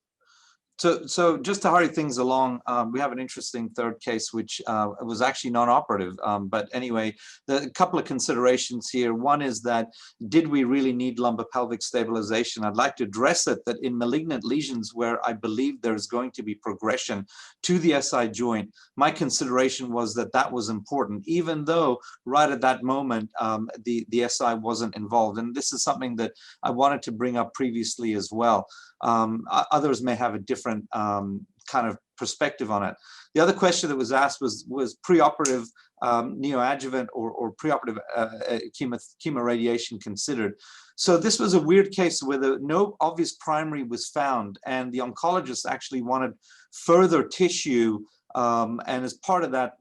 So just to hurry things along, we have an interesting third case, which was actually non-operative. But anyway, a couple of considerations here. One is that, did we really need lumbopelvic stabilization? I'd like to address it that in malignant lesions where I believe there's going to be progression to the SI joint, my consideration was that that was important, even though right at that moment, the SI wasn't involved. And this is something that I wanted to bring up previously as well. Others may have a different kind of perspective on it. The other question that was asked was preoperative neoadjuvant or preoperative chemoradiation considered. So this was a weird case where no obvious primary was found, and the oncologist actually wanted further tissue. And as part of the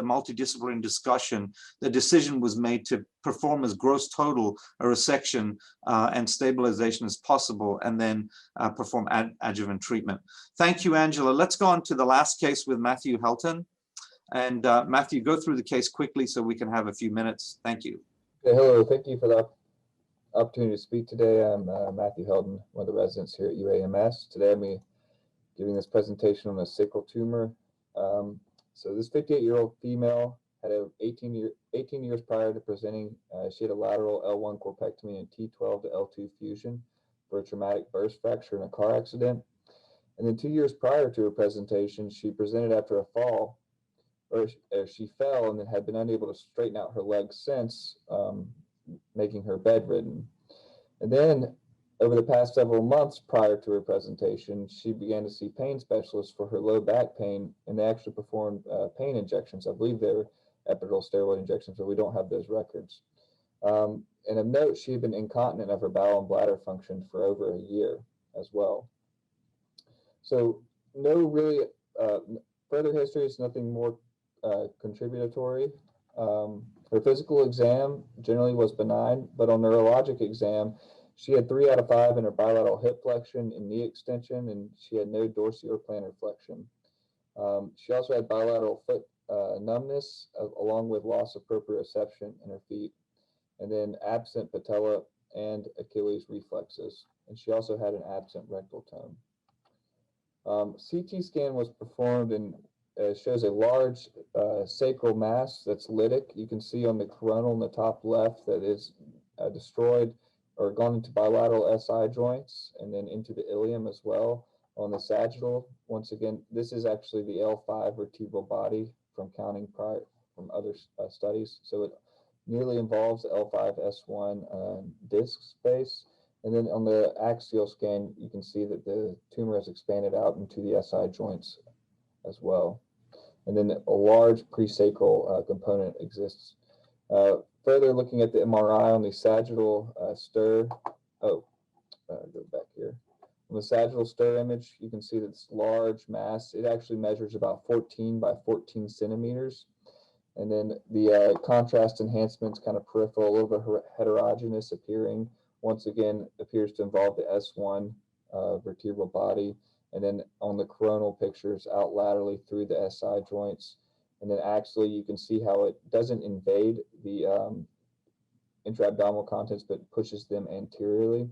multidisciplinary discussion, the decision was made to perform as gross total a resection and stabilization as possible, and then perform adjuvant treatment. Thank you, Angela. Let's go on to the last case with Matthew Helton. And Matthew, go through the case quickly so we can have a few minutes. Thank you. Okay, hello, thank you for the opportunity to speak today. I'm Matthew Helton, one of the residents here at UAMS. Today I'm giving this presentation on a sacral tumor. So this 58-year-old female had 18 years prior to presenting. She had a lateral L1 corpectomy and T12 to L2 fusion for a traumatic burst fracture in a car accident. And then 2 years prior to her presentation, she presented after a fall, or she fell and then had been unable to straighten out her legs since, making her bedridden. And then over the past several months prior to her presentation, she began to see pain specialists for her low back pain, and they actually performed pain injections. I believe they were epidural steroid injections, but we don't have those records. And of note, she had been incontinent of her bowel and bladder function for over a year as well. So no really further history is nothing more contributory. Her physical exam generally was benign, but on neurologic exam, she had 3 out of 5 in her bilateral hip flexion and knee extension, and she had no dorsal or plantar flexion. She also had bilateral foot numbness, along with loss of proprioception in her feet, and then absent patella and Achilles reflexes. And she also had an absent rectal tone. CT scan was performed, and shows a large sacral mass that's lytic. You can see on the coronal in the top left that is destroyed or gone into bilateral SI joints and then into the ilium as well. On the sagittal, once again, this is actually the L5 vertebral body from counting prior from other studies. So it nearly involves the L5S1 disc space. And then on the axial scan, you can see that the tumor has expanded out into the SI joints as well. And then a large presacral component exists. Further looking at the MRI on the sagittal stir, go back here. On the sagittal stir image, you can see this large mass. It actually measures about 14 by 14 centimeters. And then the contrast enhancements, kind of peripheral, a little bit heterogeneous appearing, once again appears to involve the S1 vertebral body. And then on the coronal pictures out laterally through the SI joints. And then axially, you can see how it doesn't invade the intra-abdominal contents, but pushes them anteriorly.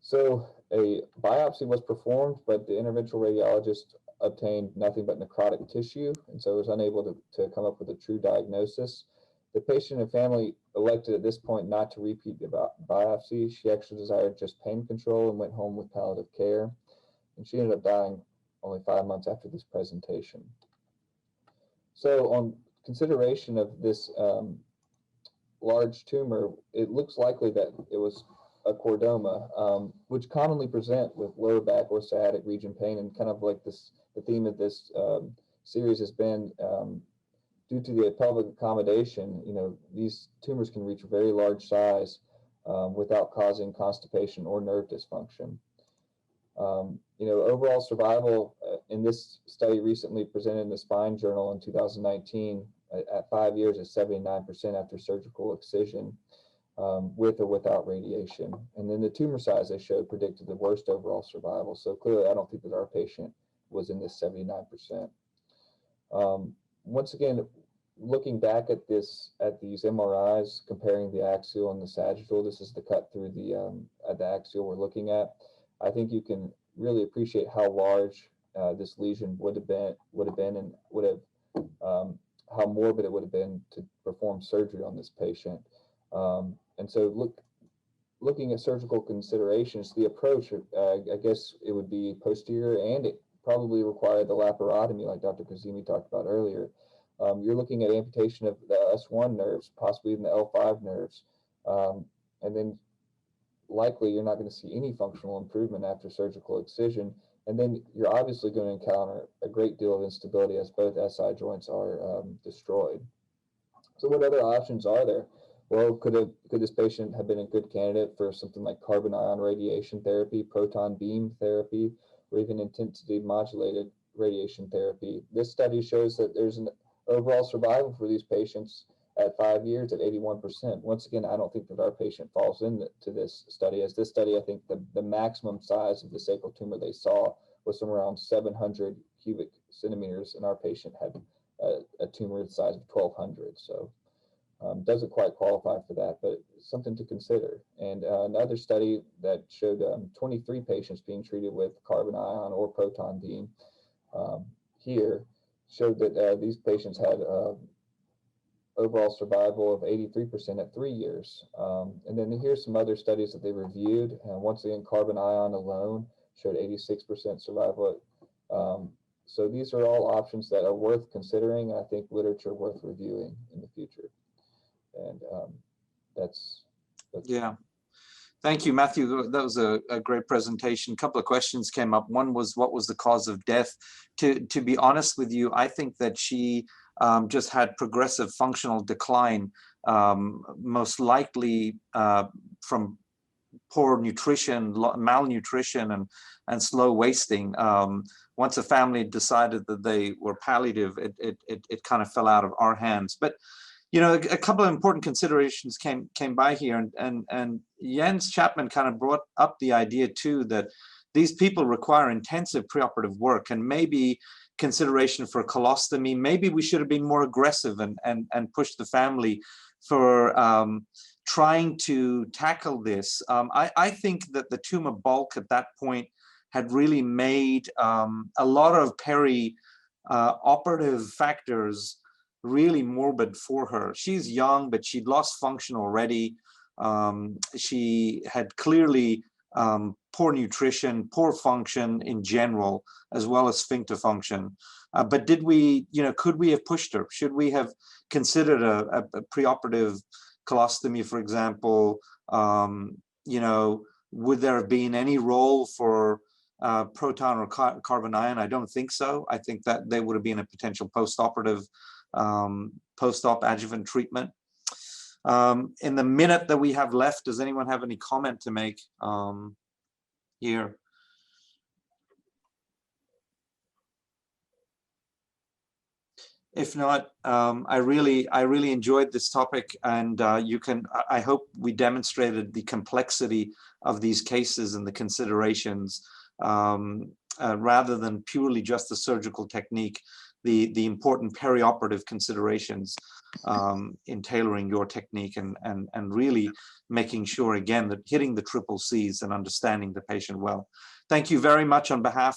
So a biopsy was performed, but the interventional radiologist obtained nothing but necrotic tissue, and so was unable to come up with a true diagnosis. The patient and family elected at this point not to repeat the biopsy. She actually desired just pain control and went home with palliative care. And she ended up dying only 5 months after this presentation. So on consideration of this large tumor, it looks likely that it was a chordoma, which commonly present with lower back or sciatic region pain, and kind of like this, the theme of this series has been due to the pelvic accommodation, these tumors can reach a very large size without causing constipation or nerve dysfunction. Overall survival in this study recently presented in the Spine Journal in 2019 at 5 years is 79% after surgical excision with or without radiation. And then the tumor size they showed predicted the worst overall survival. So clearly, I don't think that our patient was in this 79%. Once again, looking back at these MRIs, comparing the axial and the sagittal, this is the cut through the axial we're looking at. I think you can really appreciate how large this lesion would have been, and how morbid it would have been to perform surgery on this patient. And so looking at surgical considerations, the approach, I guess it would be posterior, and it probably required the laparotomy like Dr. Kazemi talked about earlier. You're looking at amputation of the S1 nerves, possibly even the L5 nerves. And then likely you're not going to see any functional improvement after surgical excision. And then you're obviously going to encounter a great deal of instability as both SI joints are destroyed. So what other options are there? Well, could this patient have been a good candidate for something like carbon ion radiation therapy, proton beam therapy, or even intensity modulated radiation therapy? This study shows that there's an overall survival for these patients at 5 years at 81%. Once again, I don't think that our patient falls into this study. As this study, I think the maximum size of the sacral tumor they saw was somewhere around 700 cubic centimeters, and our patient had a tumor the size of 1,200. So doesn't quite qualify for that, but something to consider. And another study that showed 23 patients being treated with carbon ion or proton beam here showed that these patients had overall survival of 83% at 3 years. And then here's some other studies that they reviewed. Once again, carbon ion alone showed 86% survival. So these are all options that are worth considering, and I think literature worth reviewing in the future. And that's yeah. Thank you, Matthew. That was a great presentation. A couple of questions came up. One was, what was the cause of death? To be honest with you, I think that she just had progressive functional decline, most likely from poor nutrition, malnutrition, and slow wasting. Once a family decided that they were palliative, it kind of fell out of our hands. But a couple of important considerations came by here, and Jens Chapman kind of brought up the idea too that these people require intensive preoperative work, and maybe consideration for colostomy. Maybe we should have been more aggressive and pushed the family for trying to tackle this. I think that the tumor bulk at that point had really made a lot of operative factors really morbid for her. She's young, but she'd lost function already. She had clearly poor nutrition, poor function in general, as well as sphincter function. But did we, could we have pushed her? Should we have considered a preoperative colostomy, for example? Would there have been any role for proton or carbon ion? I don't think so. I think that they would have been a potential post-operative, post-op adjuvant treatment. In the minute that we have left, does anyone have any comment to make here? If not, I really enjoyed this topic, and I hope we demonstrated the complexity of these cases and the considerations, rather than purely just the surgical technique, the important perioperative considerations in tailoring your technique and really making sure, again, that hitting the triple C's and understanding the patient well. Thank you very much on behalf